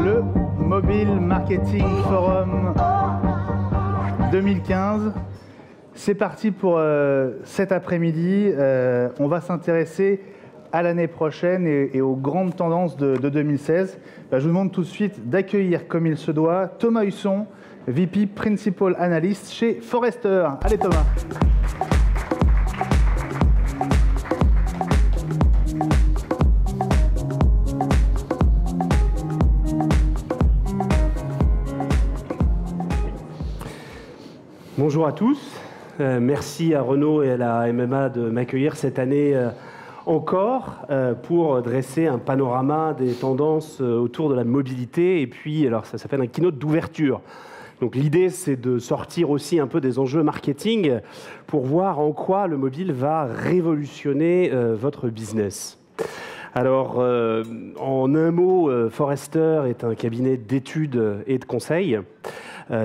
Le Mobile Marketing Forum 2015. C'est parti pour cet après-midi. On va s'intéresser à l'année prochaine et aux grandes tendances de 2016. Je vous demande tout de suite d'accueillir comme il se doit Thomas Husson, VP Principal Analyst chez Forrester. Allez Thomas. Bonjour à tous. Merci à Renault et à la MMA de m'accueillir cette année encore pour dresser un panorama des tendances autour de la mobilité. Et puis, alors ça s'appelle un keynote d'ouverture. Donc l'idée, c'est de sortir aussi un peu des enjeux marketing pour voir en quoi le mobile va révolutionner votre business. Alors, en un mot, Forrester est un cabinet d'études et de conseils.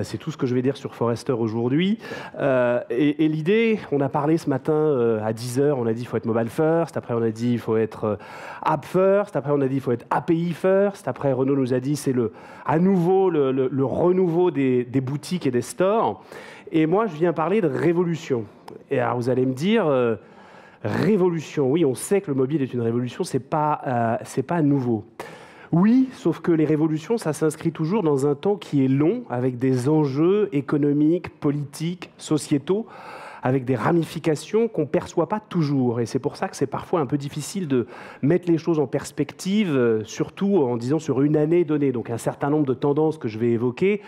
C'est tout ce que je vais dire sur Forrester aujourd'hui. Et l'idée, on a parlé ce matin à 10h, on a dit qu'il faut être mobile first, après on a dit qu'il faut être app first, après on a dit qu'il faut être API first, après Renault nous a dit c'est à nouveau le renouveau des boutiques et des stores. Et moi, je viens parler de révolution. Et alors vous allez me dire... révolution, oui, on sait que le mobile est une révolution, c'est pas nouveau. Oui, sauf que les révolutions, ça s'inscrit toujours dans un temps qui est long, avec des enjeux économiques, politiques, sociétaux, avec des ramifications qu'on ne perçoit pas toujours. Et c'est pour ça que c'est parfois un peu difficile de mettre les choses en perspective, surtout en disant sur une année donnée. Donc un certain nombre de tendances que je vais évoquer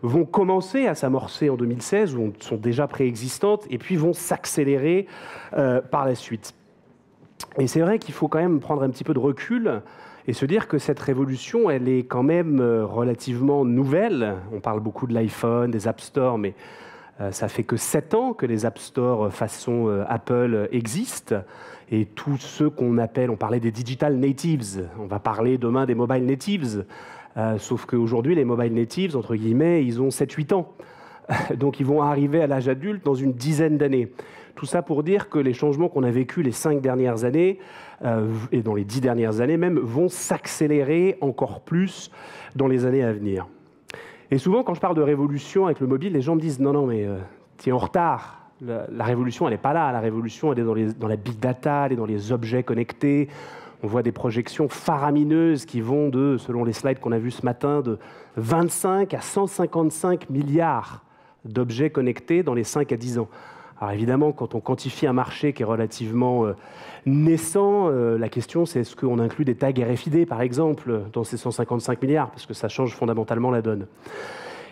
vont commencer à s'amorcer en 2016, ou sont déjà préexistantes, et puis vont s'accélérer par la suite. Et c'est vrai qu'il faut quand même prendre un petit peu de recul et se dire que cette révolution, elle est quand même relativement nouvelle. On parle beaucoup de l'iPhone, des App Store, mais ça fait que 7 ans que les App Store façon Apple existent. Et tous ceux qu'on appelle, on parlait des Digital Natives, on va parler demain des Mobile Natives. Sauf qu'aujourd'hui, les Mobile Natives, entre guillemets, ils ont 7-8 ans. Donc ils vont arriver à l'âge adulte dans une dizaine d'années. Tout ça pour dire que les changements qu'on a vécus les 5 dernières années, et dans les 10 dernières années même, vont s'accélérer encore plus dans les années à venir. Et souvent, quand je parle de révolution avec le mobile, les gens me disent « Non, mais tu es en retard. La révolution, elle n'est pas là. La révolution, elle est dans la big data, elle est dans les objets connectés. » On voit des projections faramineuses qui vont de, selon les slides qu'on a vus ce matin, de 25 à 155 milliards d'objets connectés dans les 5 à 10 ans. Alors évidemment, quand on quantifie un marché qui est relativement naissant, la question c'est est-ce qu'on inclut des tags RFID, par exemple, dans ces 155 milliards, parce que ça change fondamentalement la donne.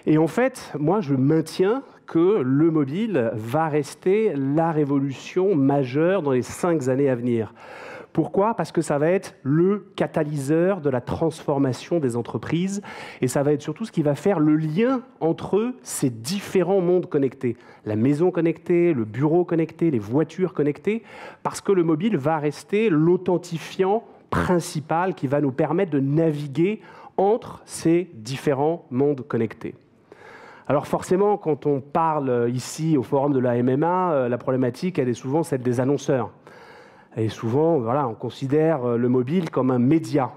Et en fait, moi, je maintiens que le mobile va rester la révolution majeure dans les 5 années à venir. Pourquoi ? Parce que ça va être le catalyseur de la transformation des entreprises et ça va être surtout ce qui va faire le lien entre ces différents mondes connectés. La maison connectée, le bureau connecté, les voitures connectées, parce que le mobile va rester l'authentifiant principal qui va nous permettre de naviguer entre ces différents mondes connectés. Alors forcément, quand on parle ici au forum de la MMA, la problématique, elle est souvent celle des annonceurs. Et souvent, voilà, on considère le mobile comme un média.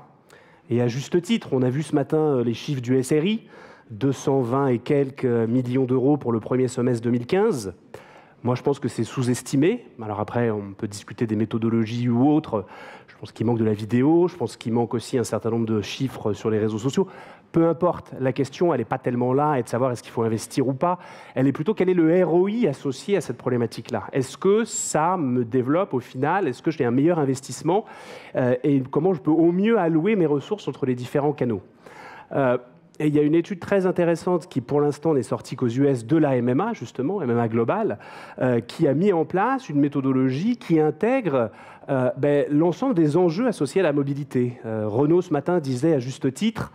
Et à juste titre, on a vu ce matin les chiffres du SRI, 220 et quelques millions d'euros pour le premier semestre 2015. Moi, je pense que c'est sous-estimé. Alors après, on peut discuter des méthodologies ou autres. Je pense qu'il manque de la vidéo. Je pense qu'il manque aussi un certain nombre de chiffres sur les réseaux sociaux. Peu importe, la question, elle n'est pas tellement là et de savoir est-ce qu'il faut investir ou pas. Elle est plutôt quel est le ROI associé à cette problématique-là. Est-ce que ça me développe au final? Est-ce que j'ai un meilleur investissement? Et comment je peux au mieux allouer mes ressources entre les différents canaux? Et il y a une étude très intéressante qui, pour l'instant, n'est sortie qu'aux US de la MMA, justement, MMA Global, qui a mis en place une méthodologie qui intègre l'ensemble des enjeux associés à la mobilité. Renault, ce matin, disait à juste titre,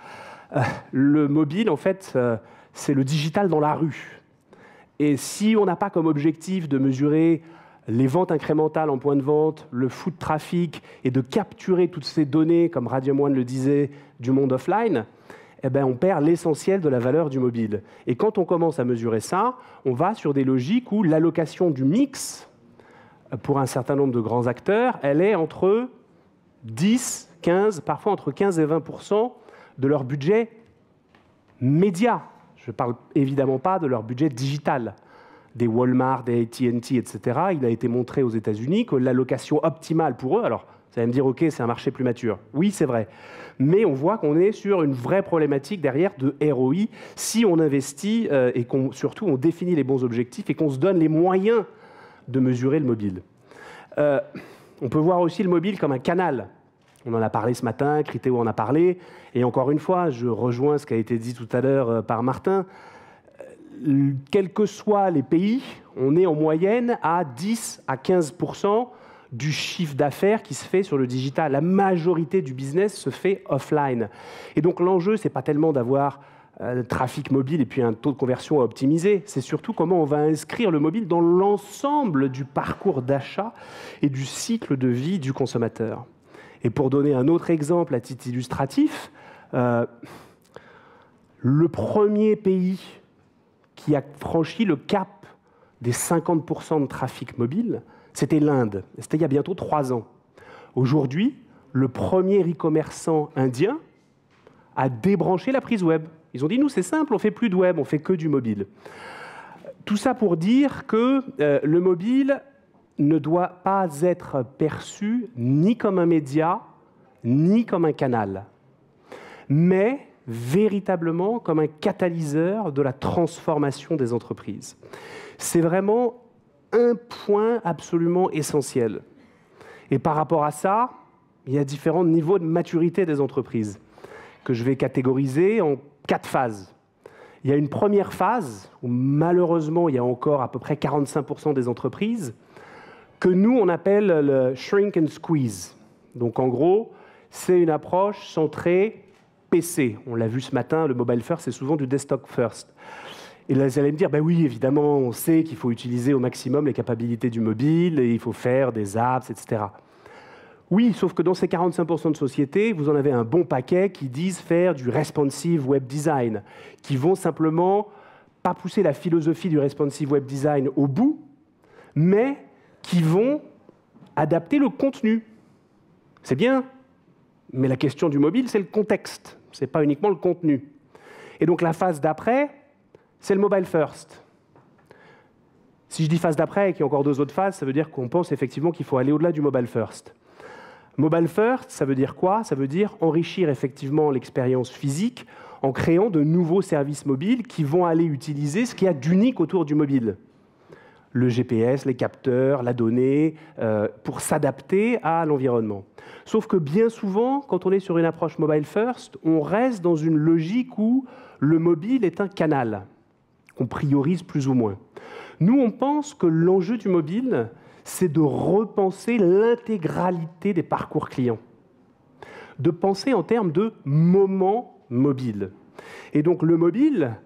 le mobile, en fait, c'est le digital dans la rue. Et si on n'a pas comme objectif de mesurer les ventes incrémentales en point de vente, le foot trafic, et de capturer toutes ces données, comme Radium One le disait, du monde offline, eh ben, on perd l'essentiel de la valeur du mobile. Et quand on commence à mesurer ça, on va sur des logiques où l'allocation du mix pour un certain nombre de grands acteurs, elle est entre 10, 15, parfois entre 15 et 20% de leur budget média. Je ne parle évidemment pas de leur budget digital. Des Walmart, des AT&T, etc. Il a été montré aux États-Unis que l'allocation optimale pour eux, alors vous allez me dire, OK, c'est un marché plus mature. Oui, c'est vrai. Mais on voit qu'on est sur une vraie problématique derrière de ROI si on investit et surtout on définit les bons objectifs et qu'on se donne les moyens de mesurer le mobile. On peut voir aussi le mobile comme un canal. On en a parlé ce matin, Criteo en a parlé. Et encore une fois, je rejoins ce qui a été dit tout à l'heure par Martin. Quels que soient les pays, on est en moyenne à 10 à 15% du chiffre d'affaires qui se fait sur le digital. La majorité du business se fait offline. Et donc l'enjeu, ce n'est pas tellement d'avoir le trafic mobile et puis un taux de conversion à optimiser, c'est surtout comment on va inscrire le mobile dans l'ensemble du parcours d'achat et du cycle de vie du consommateur. Et pour donner un autre exemple à titre illustratif, le premier pays qui a franchi le cap des 50% de trafic mobile, c'était l'Inde. C'était il y a bientôt 3 ans. Aujourd'hui, le premier e-commerçant indien a débranché la prise web. Ils ont dit, nous, c'est simple, on ne fait plus de web, on fait que du mobile. Tout ça pour dire que le mobile ne doit pas être perçu ni comme un média, ni comme un canal, mais véritablement comme un catalyseur de la transformation des entreprises. C'est vraiment un point absolument essentiel. Et par rapport à ça, il y a différents niveaux de maturité des entreprises que je vais catégoriser en 4 phases. Il y a une première phase où malheureusement il y a encore à peu près 45% des entreprises que nous on appelle le shrink and squeeze. Donc en gros, c'est une approche centrée PC. On l'a vu ce matin, le mobile first, c'est souvent du desktop first. Et là, vous allez me dire, ben oui, évidemment, on sait qu'il faut utiliser au maximum les capacités du mobile et il faut faire des apps, etc. Oui, sauf que dans ces 45% de sociétés, vous en avez un bon paquet qui disent faire du responsive web design, qui vont simplement pas pousser la philosophie du responsive web design au bout, mais qui vont adapter le contenu. C'est bien, mais la question du mobile, c'est le contexte, ce n'est pas uniquement le contenu. Et donc la phase d'après, c'est le mobile first. Si je dis phase d'après et qu'il y a encore 2 autres phases, ça veut dire qu'on pense effectivement qu'il faut aller au-delà du mobile first. Mobile first, ça veut dire quoi? Ça veut dire enrichir effectivement l'expérience physique en créant de nouveaux services mobiles qui vont aller utiliser ce qu'il y a d'unique autour du mobile. Le GPS, les capteurs, la donnée, pour s'adapter à l'environnement. Sauf que bien souvent, quand on est sur une approche mobile first, on reste dans une logique où le mobile est un canal qu'on priorise plus ou moins. Nous, on pense que l'enjeu du mobile, c'est de repenser l'intégralité des parcours clients, de penser en termes de moments mobiles. Et donc le mobile,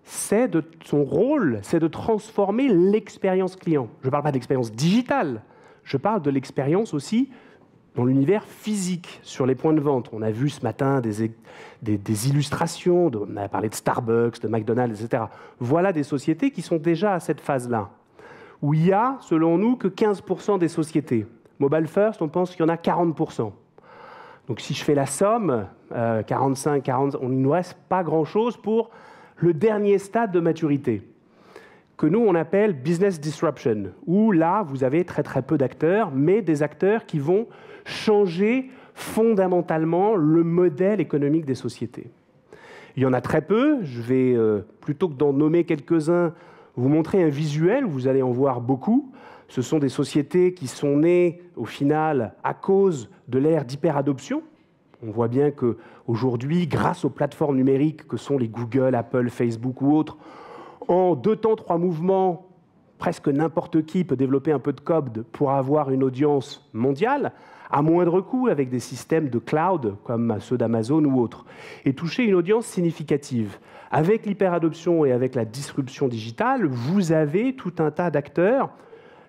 son rôle, c'est de transformer l'expérience client. Je ne parle pas d'expérience digitale, je parle de l'expérience aussi dans l'univers physique, sur les points de vente. On a vu ce matin des illustrations, on a parlé de Starbucks, de McDonald's, etc. Voilà des sociétés qui sont déjà à cette phase-là, où il y a, selon nous, que 15% des sociétés. Mobile First, on pense qu'il y en a 40%. Donc si je fais la somme, 45, 40, il ne nous reste pas grand-chose pour le dernier stade de maturité, que nous, on appelle business disruption, où là, vous avez très très peu d'acteurs, mais des acteurs qui vont changer fondamentalement le modèle économique des sociétés. Il y en a très peu. Je vais, plutôt que d'en nommer quelques-uns, vous montrer un visuel, vous allez en voir beaucoup. Ce sont des sociétés qui sont nées, au final, à cause de l'ère d'hyperadoption. On voit bien qu'aujourd'hui, grâce aux plateformes numériques que sont les Google, Apple, Facebook ou autres, en 2 temps, 3 mouvements, presque n'importe qui peut développer un peu de code pour avoir une audience mondiale, à moindre coût, avec des systèmes de cloud, comme ceux d'Amazon ou autres, et toucher une audience significative. Avec l'hyperadoption et avec la disruption digitale, vous avez tout un tas d'acteurs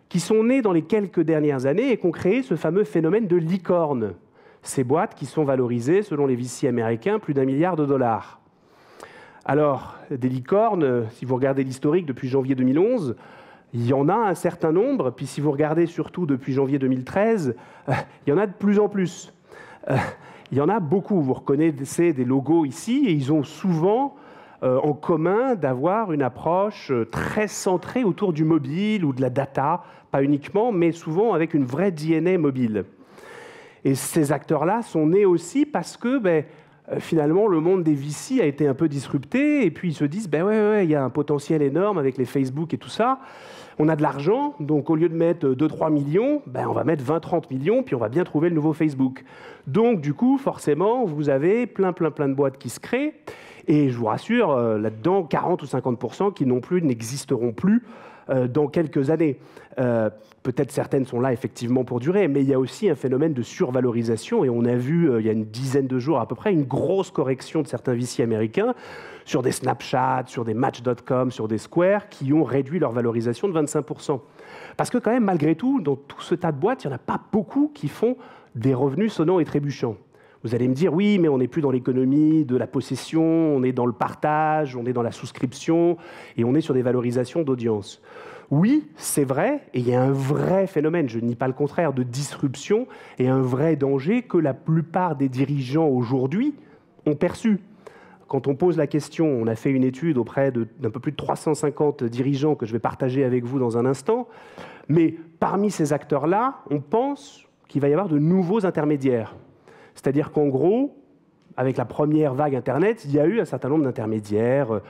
qui sont nés dans les quelques dernières années et qui ont créé ce fameux phénomène de licorne. Ces boîtes qui sont valorisées, selon les VC américains, plus d'1 milliard de dollars. Alors, des licornes, si vous regardez l'historique depuis janvier 2011, Il y en a un certain nombre, puis si vous regardez surtout depuis janvier 2013, il y en a de plus en plus. Il y en a beaucoup, vous reconnaissez des logos ici, et ils ont souvent en commun d'avoir une approche très centrée autour du mobile ou de la data, pas uniquement, mais souvent avec une vraie DNA mobile. Et ces acteurs-là sont nés aussi parce que finalement, le monde des VC a été un peu disrupté, et puis ils se disent, ouais, il y a un potentiel énorme avec les Facebook et tout ça. On a de l'argent, donc au lieu de mettre 2-3 millions, on va mettre 20-30 millions, puis on va bien trouver le nouveau Facebook. Donc, du coup, forcément, vous avez plein de boîtes qui se créent, et je vous rassure, là-dedans, 40 ou 50% qui non plus n'existeront plus dans quelques années. Peut-être certaines sont là effectivement pour durer, mais il y a aussi un phénomène de survalorisation, et on a vu il y a une dizaine de jours à peu près une grosse correction de certains VC américains sur des Snapchat, sur des Match.com, sur des Square, qui ont réduit leur valorisation de 25%. Parce que quand même, malgré tout, dans tout ce tas de boîtes, il n'y en a pas beaucoup qui font des revenus sonnants et trébuchants. Vous allez me dire, oui, mais on n'est plus dans l'économie de la possession, on est dans le partage, on est dans la souscription, et on est sur des valorisations d'audience. Oui, c'est vrai, et il y a un vrai phénomène, je ne nie pas le contraire, de disruption, et un vrai danger que la plupart des dirigeants aujourd'hui ont perçu. Quand on pose la question, on a fait une étude auprès d'un peu plus de 350 dirigeants que je vais partager avec vous dans un instant, mais parmi ces acteurs-là, on pense qu'il va y avoir de nouveaux intermédiaires. C'est-à-dire qu'en gros, avec la première vague Internet, il y a eu un certain nombre d'intermédiaires.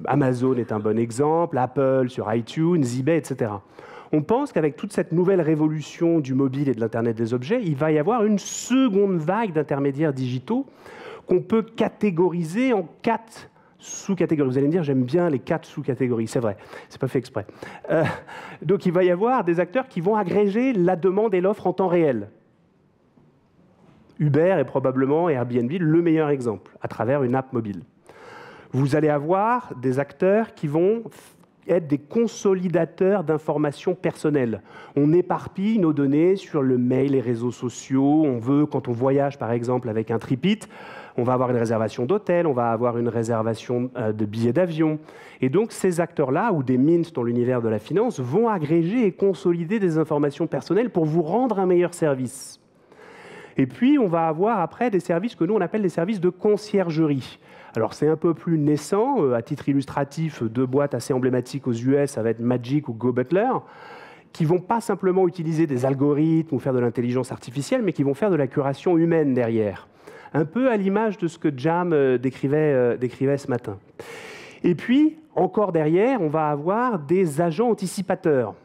Amazon est un bon exemple, Apple sur iTunes, eBay, etc. On pense qu'avec toute cette nouvelle révolution du mobile et de l'Internet des objets, il va y avoir une seconde vague d'intermédiaires digitaux qu'on peut catégoriser en 4 sous-catégories. Vous allez me dire, j'aime bien les 4 sous-catégories. C'est vrai, c'est pas fait exprès. Donc il va y avoir des acteurs qui vont agréger la demande et l'offre en temps réel. Uber est probablement, et Airbnb, le meilleur exemple, à travers une app mobile. Vous allez avoir des acteurs qui vont être des consolidateurs d'informations personnelles. On éparpille nos données sur le mail, les réseaux sociaux. On veut, quand on voyage, par exemple, avec un TripIt, on va avoir une réservation d'hôtel, on va avoir une réservation de billets d'avion. Et donc, ces acteurs-là, ou des mints dans l'univers de la finance, vont agréger et consolider des informations personnelles pour vous rendre un meilleur service. Et puis, on va avoir après des services que nous, on appelle des services de conciergerie. Alors, c'est un peu plus naissant. À titre illustratif, 2 boîtes assez emblématiques aux US, ça va être Magic ou GoButler, qui ne vont pas simplement utiliser des algorithmes ou faire de l'intelligence artificielle, mais qui vont faire de la curation humaine derrière. Un peu à l'image de ce que Jam décrivait ce matin. Et puis, encore derrière, on va avoir des agents anticipateurs.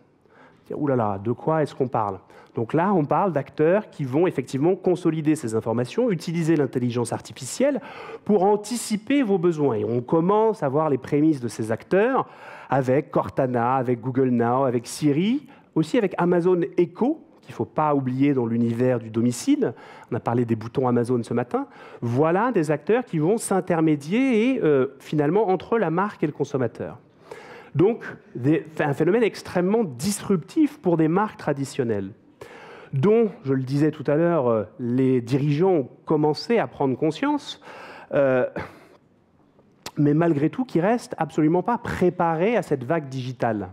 Ouh là là, de quoi est-ce qu'on parle ? Donc là, on parle d'acteurs qui vont effectivement consolider ces informations, utiliser l'intelligence artificielle pour anticiper vos besoins. Et on commence à voir les prémices de ces acteurs avec Cortana, avec Google Now, avec Siri, aussi avec Amazon Echo, qu'il ne faut pas oublier dans l'univers du domicile. On a parlé des boutons Amazon ce matin. Voilà des acteurs qui vont s'intermédier et finalement entre la marque et le consommateur. Donc, un phénomène extrêmement disruptif pour des marques traditionnelles, dont, je le disais tout à l'heure, les dirigeants ont commencé à prendre conscience, mais malgré tout, qui restent absolument pas préparés à cette vague digitale.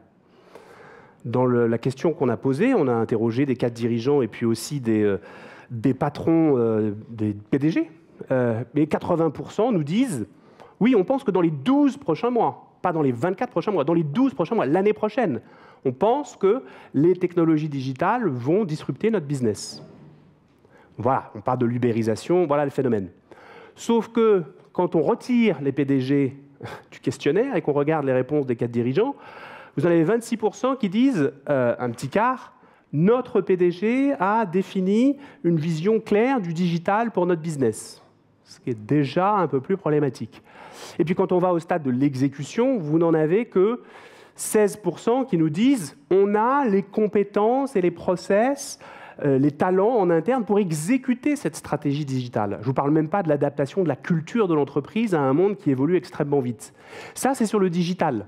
Dans la question qu'on a posée, on a interrogé des 4 dirigeants et puis aussi des patrons, des PDG, mais 80% nous disent « Oui, on pense que dans les 12 prochains mois, pas dans les 24 prochains mois, dans les 12 prochains mois, l'année prochaine, on pense que les technologies digitales vont disrupter notre business. » Voilà, on parle de l'ubérisation, voilà le phénomène. Sauf que quand on retire les PDG du questionnaire et qu'on regarde les réponses des 4 dirigeants, vous en avez 26% qui disent, un petit quart, notre PDG a défini une vision claire du digital pour notre business, ce qui est déjà un peu plus problématique. Et puis quand on va au stade de l'exécution, vous n'en avez que 16% qui nous disent on a les compétences et les process, les talents en interne pour exécuter cette stratégie digitale. Je ne vous parle même pas de l'adaptation de la culture de l'entreprise à un monde qui évolue extrêmement vite. Ça, c'est sur le digital,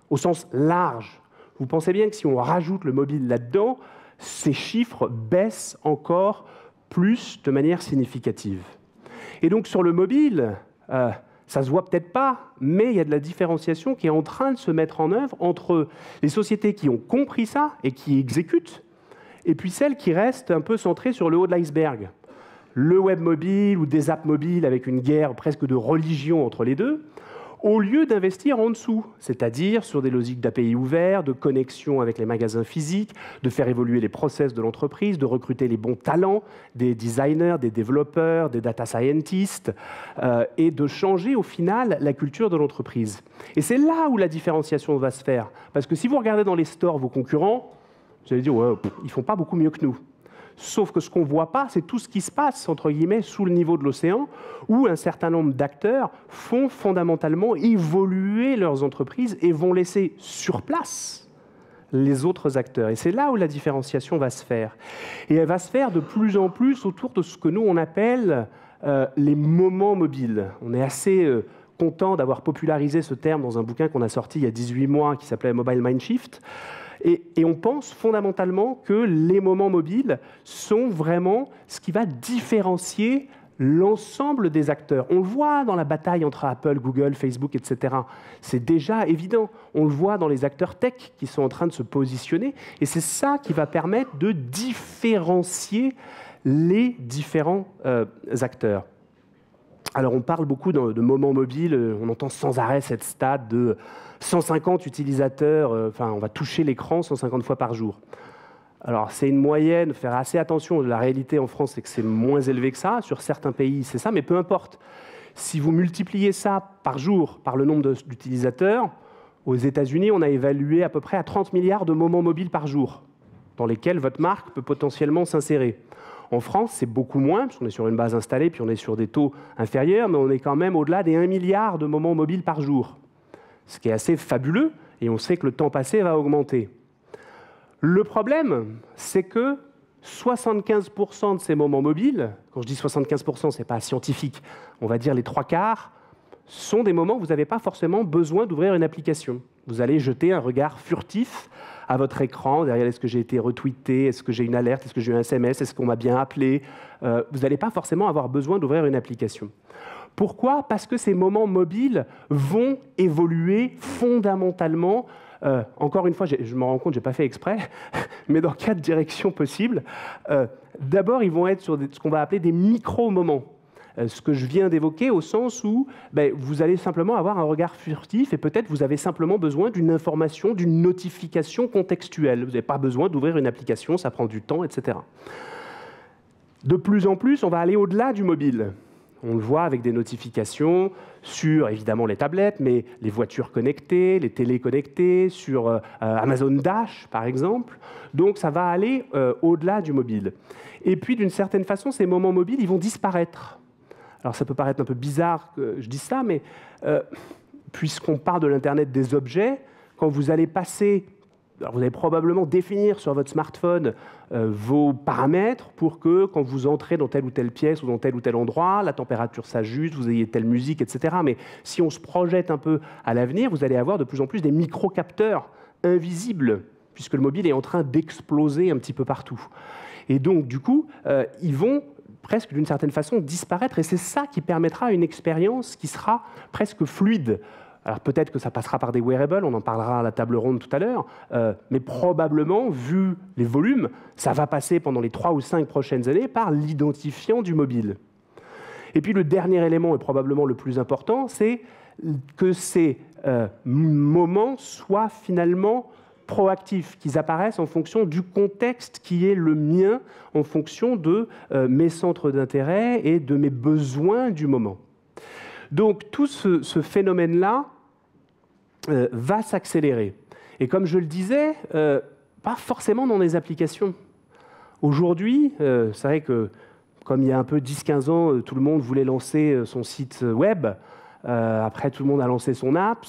au sens large. Vous pensez bien que si on rajoute le mobile là-dedans, ces chiffres baissent encore plus de manière significative. Et donc sur le mobile, Ça ne se voit peut-être pas, mais il y a de la différenciation qui est en train de se mettre en œuvre entre les sociétés qui ont compris ça et qui exécutent, et puis celles qui restent un peu centrées sur le haut de l'iceberg. Le web mobile ou des apps mobiles avec une guerre presque de religion entre les deux, au lieu d'investir en dessous, c'est-à-dire sur des logiques d'API ouverts, de connexion avec les magasins physiques, de faire évoluer les process de l'entreprise, de recruter les bons talents, des designers, des développeurs, des data scientists, et de changer au final la culture de l'entreprise. Et c'est là où la différenciation va se faire. Parce que si vous regardez dans les stores vos concurrents, vous allez dire ouais, ils ne font pas beaucoup mieux que nous. Sauf que ce qu'on ne voit pas, c'est tout ce qui se passe, entre guillemets, sous le niveau de l'océan, où un certain nombre d'acteurs font fondamentalement évoluer leurs entreprises et vont laisser sur place les autres acteurs. Et c'est là où la différenciation va se faire. Et elle va se faire de plus en plus autour de ce que nous, on appelle les moments mobiles. On est assez content d'avoir popularisé ce terme dans un bouquin qu'on a sorti il y a 18 mois qui s'appelait Mobile Mindshift. Et on pense fondamentalement que les moments mobiles sont vraiment ce qui va différencier l'ensemble des acteurs. On le voit dans la bataille entre Apple, Google, Facebook, etc. C'est déjà évident. On le voit dans les acteurs tech qui sont en train de se positionner. Et c'est ça qui va permettre de différencier les différents acteurs. Alors on parle beaucoup de moments mobiles, on entend sans arrêt cette stat de 150 utilisateurs, on va toucher l'écran 150 fois par jour. Alors c'est une moyenne, faire assez attention, la réalité en France c'est que c'est moins élevé que ça, sur certains pays c'est ça, mais peu importe. Si vous multipliez ça par jour par le nombre d'utilisateurs, aux États-Unis on a évalué à peu près à 30 milliards de moments mobiles par jour, dans lesquels votre marque peut potentiellement s'insérer. En France, c'est beaucoup moins, parce qu'on est sur une base installée, puis on est sur des taux inférieurs, mais on est quand même au-delà des 1 milliard de moments mobiles par jour. Ce qui est assez fabuleux, et on sait que le temps passé va augmenter. Le problème, c'est que 75% de ces moments mobiles, quand je dis 75%, ce n'est pas scientifique, on va dire les 3/4, sont des moments où vous n'avez pas forcément besoin d'ouvrir une application. Vous allez jeter un regard furtif à votre écran, derrière est-ce que j'ai été retweeté, est-ce que j'ai une alerte, est-ce que j'ai eu un SMS, est-ce qu'on m'a bien appelé. Vous n'allez pas forcément avoir besoin d'ouvrir une application. Pourquoi? Parce que ces moments mobiles vont évoluer fondamentalement. Encore une fois, je me rends compte, je n'ai pas fait exprès, mais dans 4 directions possibles. D'abord, ils vont être sur ce qu'on va appeler des micro-moments. Ce que je viens d'évoquer au sens où vous allez simplement avoir un regard furtif et peut-être vous avez simplement besoin d'une information, d'une notification contextuelle. Vous n'avez pas besoin d'ouvrir une application, ça prend du temps, etc. De plus en plus, on va aller au-delà du mobile. On le voit avec des notifications sur, évidemment, les tablettes, mais les voitures connectées, les télés connectées, sur Amazon Dash, par exemple. Donc, ça va aller au-delà du mobile. Et puis, d'une certaine façon, ces moments mobiles, ils vont disparaître. Alors, ça peut paraître un peu bizarre que je dise ça, mais puisqu'on parle de l'Internet des objets, quand vous allez passer... Alors, vous allez probablement définir sur votre smartphone vos paramètres pour que, quand vous entrez dans telle ou telle pièce ou dans tel ou tel endroit, la température s'ajuste, vous ayez telle musique, etc. Mais si on se projette un peu à l'avenir, vous allez avoir de plus en plus des micro-capteurs invisibles, puisque le mobile est en train d'exploser un petit peu partout. Et donc, du coup, ils vont presque d'une certaine façon disparaître, et c'est ça qui permettra une expérience qui sera presque fluide. Alors peut-être que ça passera par des wearables, on en parlera à la table ronde tout à l'heure, mais probablement, vu les volumes, ça va passer pendant les 3 ou 5 prochaines années par l'identifiant du mobile. Et puis le dernier élément, et probablement le plus important, c'est que ces moments soient finalement proactifs, qu'ils apparaissent en fonction du contexte qui est le mien, en fonction de mes centres d'intérêt et de mes besoins du moment. Donc tout ce phénomène-là va s'accélérer. Et comme je le disais, pas forcément dans les applications. Aujourd'hui, c'est vrai que comme il y a un peu 10-15 ans, tout le monde voulait lancer son site web, après tout le monde a lancé son app,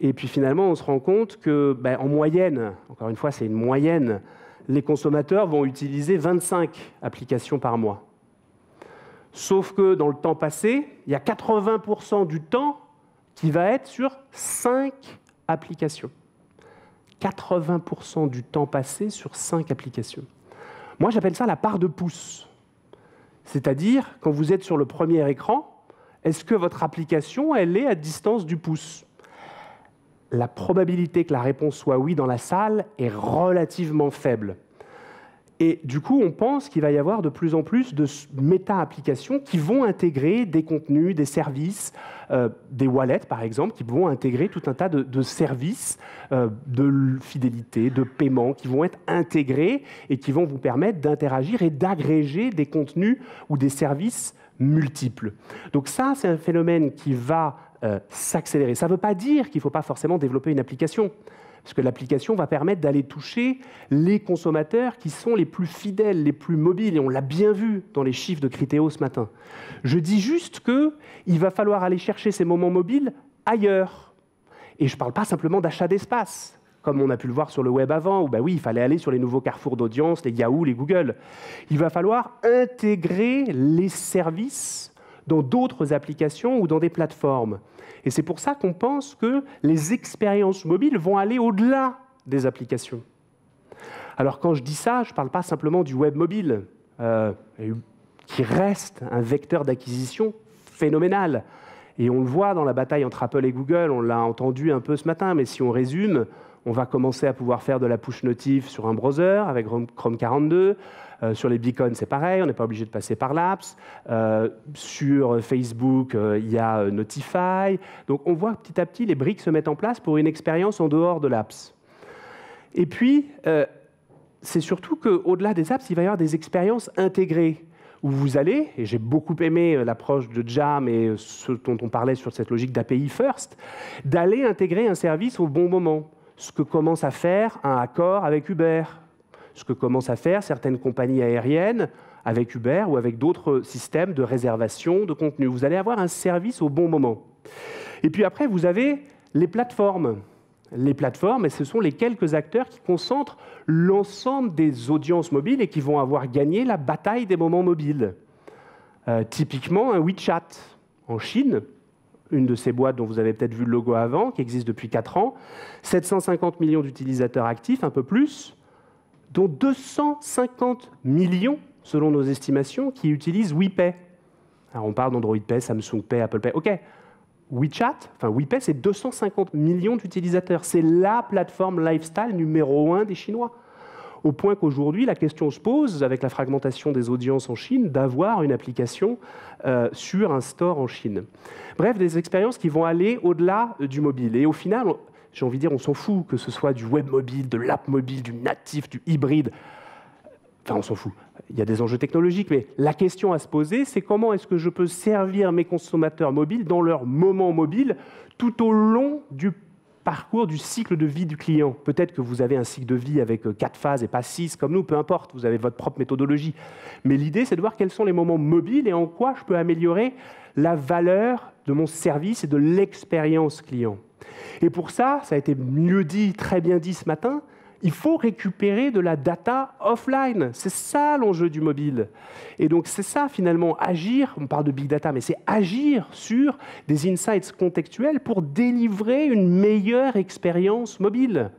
et puis finalement on se rend compte que, en moyenne, encore une fois c'est une moyenne, les consommateurs vont utiliser 25 applications par mois. Sauf que dans le temps passé, il y a 80% du temps qui va être sur 5 applications. 80% du temps passé sur 5 applications. Moi, j'appelle ça la part de pouce. C'est-à-dire, quand vous êtes sur le premier écran, Est-ce que votre application, elle est à distance du pouce? La probabilité que la réponse soit oui dans la salle est relativement faible. Et du coup, on pense qu'il va y avoir de plus en plus de méta-applications qui vont intégrer des contenus, des services, des wallets par exemple, qui vont intégrer tout un tas de services de fidélité, de paiement, qui vont être intégrés et qui vont vous permettre d'interagir et d'agréger des contenus ou des services multiples. Donc ça, c'est un phénomène qui va s'accélérer. Ça ne veut pas dire qu'il ne faut pas forcément développer une application. Parce que l'application va permettre d'aller toucher les consommateurs qui sont les plus fidèles, les plus mobiles. Et on l'a bien vu dans les chiffres de Criteo ce matin. Je dis juste qu'il va falloir aller chercher ces moments mobiles ailleurs. Et je ne parle pas simplement d'achat d'espace, comme on a pu le voir sur le web avant, où oui, il fallait aller sur les nouveaux carrefours d'audience, les Yahoo, les Google. Il va falloir intégrer les services dans d'autres applications ou dans des plateformes. Et c'est pour ça qu'on pense que les expériences mobiles vont aller au-delà des applications. Alors quand je dis ça, je ne parle pas simplement du web mobile, qui reste un vecteur d'acquisition phénoménal. Et on le voit dans la bataille entre Apple et Google, on l'a entendu un peu ce matin, mais si on résume, on va commencer à pouvoir faire de la push notif sur un browser avec Chrome 42. Sur les beacons, c'est pareil, on n'est pas obligé de passer par l'apps. Sur Facebook, il y a Notify. Donc on voit petit à petit les briques se mettent en place pour une expérience en dehors de l'apps. Et puis, c'est surtout qu'au-delà des apps, il va y avoir des expériences intégrées où vous allez, et j'ai beaucoup aimé l'approche de Jam et ce dont on parlait sur cette logique d'API first, d'aller intégrer un service au bon moment. Ce que commence à faire un Accor avec Uber, ce que commencent à faire certaines compagnies aériennes avec Uber ou avec d'autres systèmes de réservation de contenu. Vous allez avoir un service au bon moment. Et puis après, vous avez les plateformes. Les plateformes, ce sont les quelques acteurs qui concentrent l'ensemble des audiences mobiles et qui vont avoir gagné la bataille des moments mobiles. Typiquement, un WeChat en Chine, une de ces boîtes dont vous avez peut-être vu le logo avant, qui existe depuis 4 ans, 750 millions d'utilisateurs actifs, un peu plus, dont 250 millions, selon nos estimations, qui utilisent WePay. Alors on parle d'Android Pay, Samsung Pay, Apple Pay. OK, WePay, c'est 250 millions d'utilisateurs. C'est la plateforme lifestyle numéro 1 des Chinois. Au point qu'aujourd'hui, la question se pose, avec la fragmentation des audiences en Chine, d'avoir une application sur un store en Chine. Bref, des expériences qui vont aller au-delà du mobile. Et au final, j'ai envie de dire, on s'en fout que ce soit du web mobile, de l'app mobile, du natif, du hybride. Enfin, on s'en fout. Il y a des enjeux technologiques, mais la question à se poser, c'est comment est-ce que je peux servir mes consommateurs mobiles dans leur moment mobile tout au long du parcours, du cycle de vie du client. Peut-être que vous avez un cycle de vie avec 4 phases et pas 6 comme nous, peu importe, vous avez votre propre méthodologie. Mais l'idée, c'est de voir quels sont les moments mobiles et en quoi je peux améliorer la valeur de mon service et de l'expérience client. Et pour ça, ça a été mieux dit, très bien dit ce matin, il faut récupérer de la data offline. C'est ça l'enjeu du mobile. Et donc c'est ça finalement, agir, on parle de big data, mais c'est agir sur des insights contextuels pour délivrer une meilleure expérience mobile.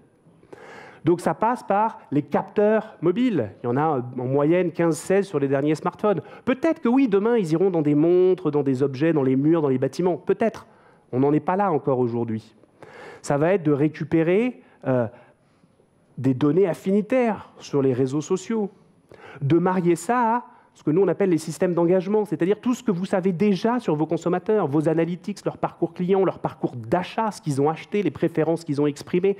Donc ça passe par les capteurs mobiles. Il y en a en moyenne 15-16 sur les derniers smartphones. Peut-être que oui, demain, ils iront dans des montres, dans des objets, dans les murs, dans les bâtiments. Peut-être. On n'en est pas là encore aujourd'hui. Ça va être de récupérer des données affinitaires sur les réseaux sociaux, de marier ça à ce que nous on appelle les systèmes d'engagement, c'est-à-dire tout ce que vous savez déjà sur vos consommateurs, vos analytics, leur parcours client, leur parcours d'achat, ce qu'ils ont acheté, les préférences qu'ils ont exprimées,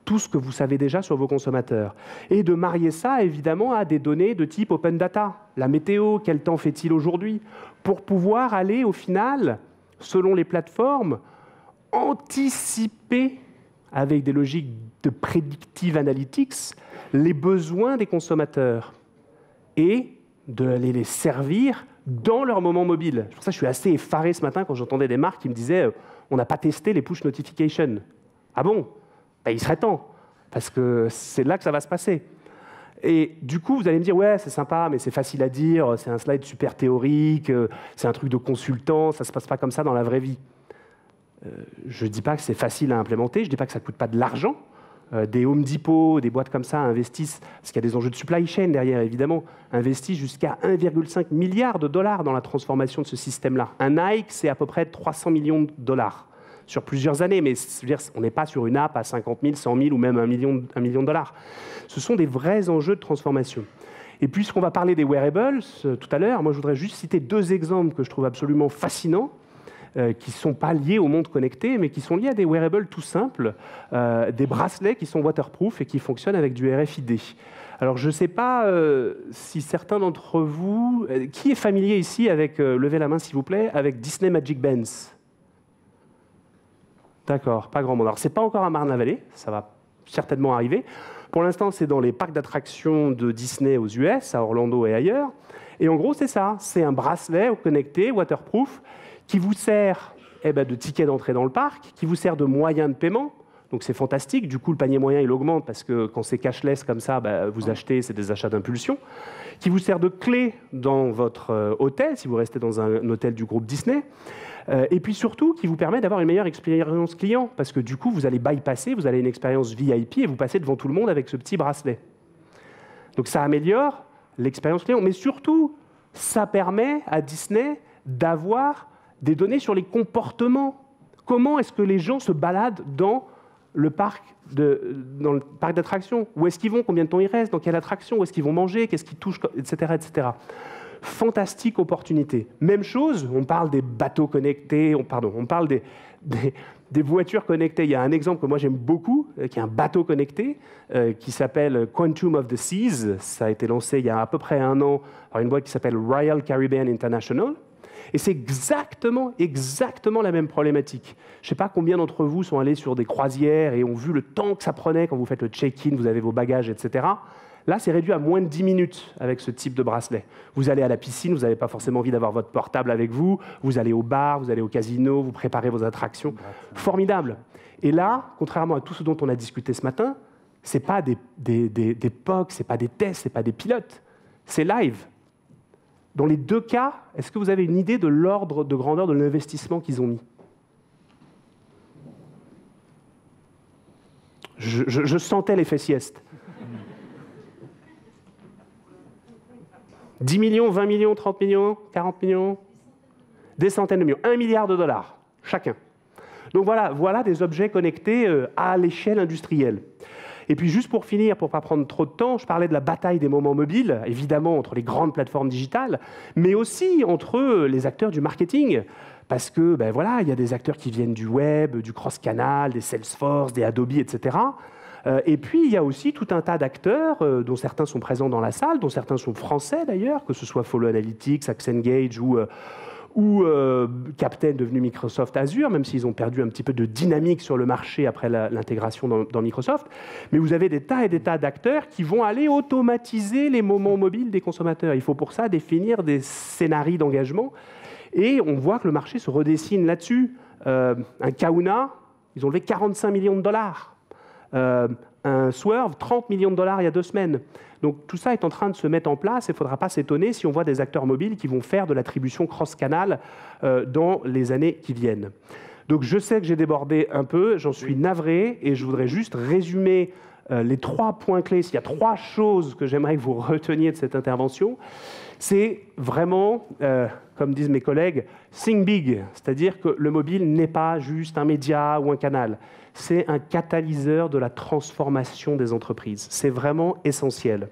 tout ce que vous savez déjà sur vos consommateurs. Et de marier ça, évidemment, à des données de type open data, la météo, quel temps fait-il aujourd'hui, pour pouvoir aller, au final, selon les plateformes, anticiper avec des logiques de predictive analytics, les besoins des consommateurs et d'aller les servir dans leur moment mobile. C'est pour ça que je suis assez effaré ce matin quand j'entendais des marques qui me disaient « on n'a pas testé les push notifications ». Ah bon? Il serait temps, parce que c'est là que ça va se passer. Et du coup, vous allez me dire « ouais, c'est sympa, mais c'est facile à dire, c'est un slide super théorique, c'est un truc de consultant, ça ne se passe pas comme ça dans la vraie vie ». Je ne dis pas que c'est facile à implémenter, je ne dis pas que ça ne coûte pas de l'argent, des Home Depot, des boîtes comme ça investissent, parce qu'il y a des enjeux de supply chain derrière évidemment, investissent jusqu'à 1,5 milliard de dollars dans la transformation de ce système-là. Un Nike, c'est à peu près 300 millions de dollars sur plusieurs années, mais on n'est pas sur une app à 50 000, 100 000 ou même 1 million de dollars. Ce sont des vrais enjeux de transformation. Et puisqu'on va parler des wearables tout à l'heure, moi je voudrais juste citer 2 exemples que je trouve absolument fascinants, qui ne sont pas liés au monde connecté, mais qui sont liés à des wearables tout simples, des bracelets qui sont waterproof et qui fonctionnent avec du RFID. Alors je ne sais pas si certains d'entre vous... qui est familier ici avec, levez la main s'il vous plaît, avec Disney Magic Bands? D'accord, pas grand monde. Alors, ce n'est pas encore à Marne-la-Vallée, ça va certainement arriver. Pour l'instant, c'est dans les parcs d'attractions de Disney aux US, à Orlando et ailleurs. Et en gros, c'est ça. C'est un bracelet connecté, waterproof, qui vous sert de ticket d'entrée dans le parc, qui vous sert de moyen de paiement. Donc, c'est fantastique. Du coup, le panier moyen, il augmente parce que quand c'est cashless comme ça, vous achetez, c'est des achats d'impulsion. Qui vous sert de clé dans votre hôtel, si vous restez dans un hôtel du groupe Disney. Et puis surtout, qui vous permet d'avoir une meilleure expérience client, parce que du coup, vous allez bypasser, vous avez une expérience VIP et vous passez devant tout le monde avec ce petit bracelet. Donc ça améliore l'expérience client, mais surtout, ça permet à Disney d'avoir des données sur les comportements. Comment est-ce que les gens se baladent dans le parc d'attractions? Où est-ce qu'ils vont? Combien de temps ils restent? Dans quelle attraction? Où est-ce qu'ils vont manger? Qu'est-ce qu'ils touchent? Etc., etc. Fantastique opportunité. Même chose, on parle des bateaux connectés, on parle des voitures connectées. Il y a un exemple que moi j'aime beaucoup, qui est un bateau connecté, qui s'appelle Quantum of the Seas. Ça a été lancé il y a à peu près 1 an par une boîte qui s'appelle Royal Caribbean International. Et c'est exactement la même problématique. Je ne sais pas combien d'entre vous sont allés sur des croisières et ont vu le temps que ça prenait quand vous faites le check-in, vous avez vos bagages, etc. Là, c'est réduit à moins de 10 minutes avec ce type de bracelet. Vous allez à la piscine, vous n'avez pas forcément envie d'avoir votre portable avec vous, vous allez au bar, vous allez au casino, vous préparez vos attractions. Formidable. Et là, contrairement à tout ce dont on a discuté ce matin, ce n'est pas des POC, ce n'est pas des tests, ce n'est pas des pilotes, c'est live. Dans les 2 cas, est-ce que vous avez une idée de l'ordre de grandeur de l'investissement qu'ils ont mis? Je sentais l'effet sieste. 10 millions, 20 millions, 30 millions, 40 millions, des centaines de millions, 1 milliard de dollars chacun. Donc voilà des objets connectés à l'échelle industrielle. Et puis juste pour finir, pour ne pas prendre trop de temps, je parlais de la bataille des moments mobiles, évidemment entre les grandes plateformes digitales, mais aussi entre les acteurs du marketing. Parce que, il y a des acteurs qui viennent du web, du cross-canal, des Salesforce, des Adobe, etc. Et puis, il y a aussi tout un tas d'acteurs, dont certains sont présents dans la salle, dont certains sont français d'ailleurs, que ce soit Follow Analytics, AxeNgage ou Captain devenu Microsoft Azure, même s'ils ont perdu un petit peu de dynamique sur le marché après l'intégration dans Microsoft. Mais vous avez des tas et des tas d'acteurs qui vont aller automatiser les moments mobiles des consommateurs. Il faut pour ça définir des scénarios d'engagement. Et on voit que le marché se redessine là-dessus. Un Kauna, ils ont levé 45 millions de dollars. Un Swerve, 30 millions de dollars il y a 2 semaines. Donc tout ça est en train de se mettre en place et il ne faudra pas s'étonner si on voit des acteurs mobiles qui vont faire de l'attribution cross-canal dans les années qui viennent. Donc je sais que j'ai débordé un peu, j'en suis navré et je voudrais juste résumer les 3 points clés. S'il y a 3 choses que j'aimerais que vous reteniez de cette intervention, c'est vraiment, comme disent mes collègues, think big, c'est-à-dire que le mobile n'est pas juste un média ou un canal, c'est un catalyseur de la transformation des entreprises. C'est vraiment essentiel.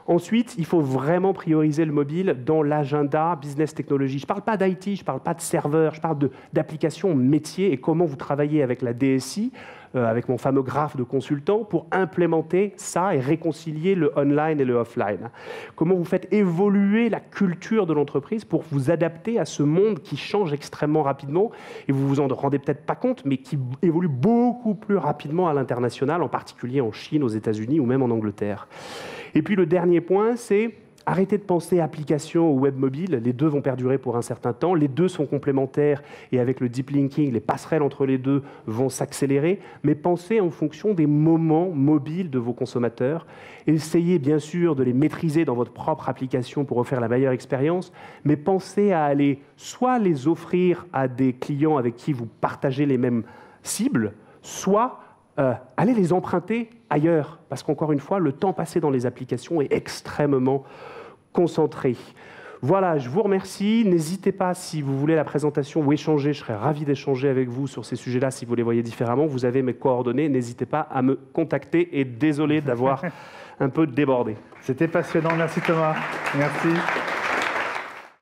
Ensuite, il faut vraiment prioriser le mobile dans l'agenda business technology. Je ne parle pas d'IT, je ne parle pas de serveur, je parle d'applications métiers et comment vous travaillez avec la DSI, avec mon fameux graphe de consultant, pour implémenter ça et réconcilier le online et le offline. Comment vous faites évoluer la culture de l'entreprise pour vous adapter à ce monde qui change extrêmement rapidement et vous vous en rendez peut-être pas compte, mais qui évolue beaucoup plus rapidement à l'international, en particulier en Chine, aux États-Unis ou même en Angleterre. Et puis le dernier point, c'est arrêtez de penser application ou web mobile. Les 2 vont perdurer pour un certain temps. Les 2 sont complémentaires et avec le deep linking, les passerelles entre les 2 vont s'accélérer. Mais pensez en fonction des moments mobiles de vos consommateurs. Essayez bien sûr de les maîtriser dans votre propre application pour offrir la meilleure expérience. Mais pensez à aller soit les offrir à des clients avec qui vous partagez les mêmes cibles, soit allez les emprunter ailleurs, parce qu'encore une fois, le temps passé dans les applications est extrêmement concentré. Voilà, je vous remercie. N'hésitez pas, si vous voulez la présentation ou échanger, je serais ravi d'échanger avec vous sur ces sujets-là, si vous les voyez différemment. Vous avez mes coordonnées, n'hésitez pas à me contacter, et désolé d'avoir un peu débordé. C'était passionnant, merci Thomas. Merci.